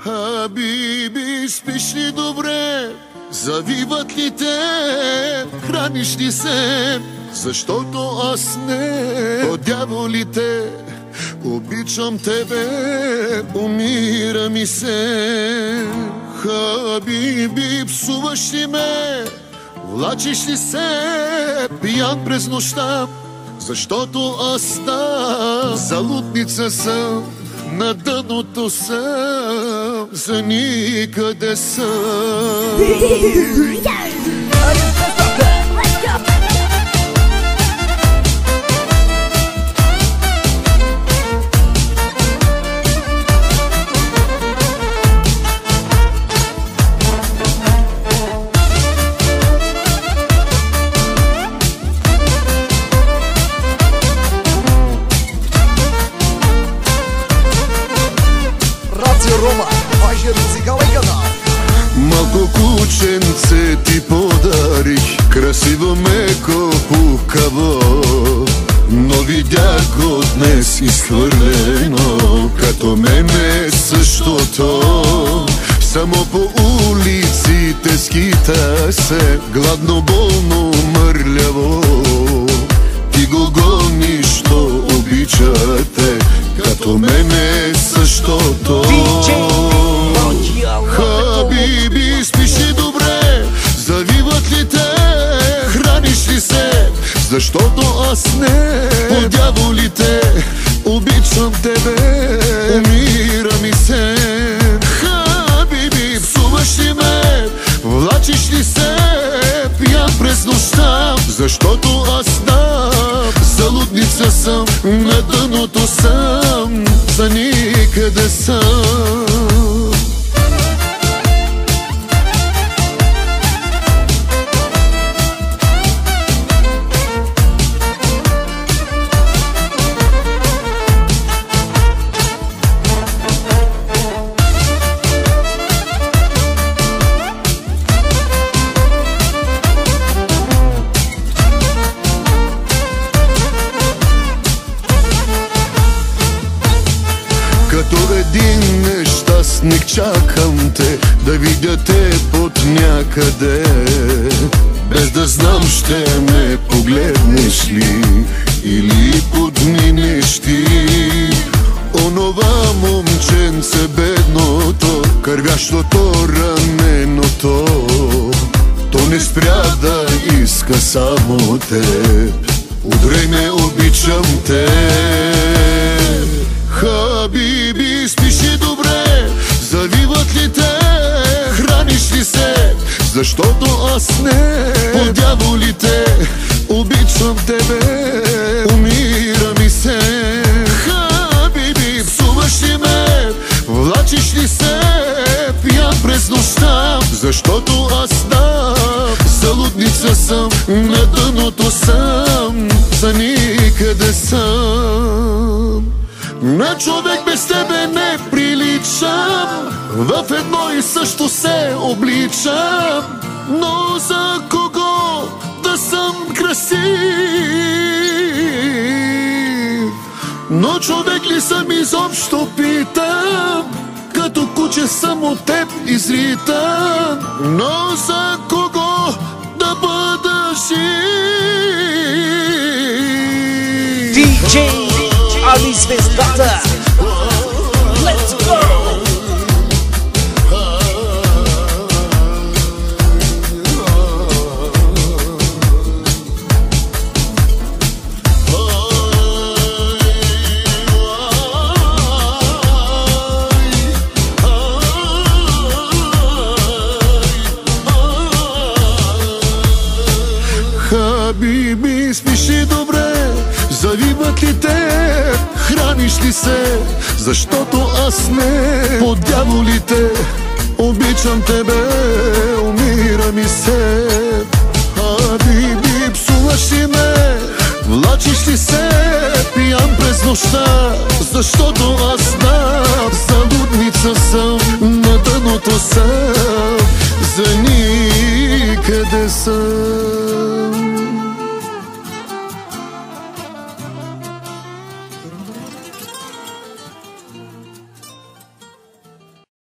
Хабиби, спиш ли добре? Завиват ли те? Храниш ли се? Защото аз не. О, дяволите, обичам тебе, умира ми се. Хабиби, псуваш ли ме? Влачиш ли се пиян през нощта? Защото аз залудница съм, на дъното съм, за никъде съм. Малко кученце ти подарих, красиво меко пукаво, но видях го днес изхвърлено, като мене същото. Само по улиците скита се, гладно, болно, мърляво. Ти го гониш, то обичате, като мене същото. Хабиби, спиш ли добре? Завиват ли те? Храниш ли се? Защото аз не. По дяволите, обичам тебе, умира ми се. Хабиби, псуваш ли ме? Влачиш ли се пиян през нощта? Защото аз залудница съм, на дъното съм, за никъде съм. Като един нещастник чакам те, да видя те под някъде. Без да знам ще ме погледнеш ли или подминеш ти. Онова момченце бедното, кървящото, раненото, то не спря да иска само теб. Удрей ме, обичам те. Хабиби, спиш ли добре? Завиват ли те? Храниш ли се? Защото аз не. По дяволите, обичам тебе, умира ми се. Хабиби, псуваш ли ме? Влачиш ли се пиян през нощта? Защото аз залудница съм, на дъното съм, за никъде съм. На човек без тебе не приличам, в едно и също се обличам, но за кого да съм красив? Но човек ли съм изобщо, питам, като куче съм от теб изритан, но за кого да бъда жив? DJ Али звездата. Let's go! Хабиби, спиш ли добре? Завиват ли те? Храниш ли се? Защото аз не. По дяволите, обичам тебе, умира ми се. Хабиби, псуваш ли ме? Влачиш ли се пиян през нощта? Защото аз залудница съм, на дъното съм, за никъде съм.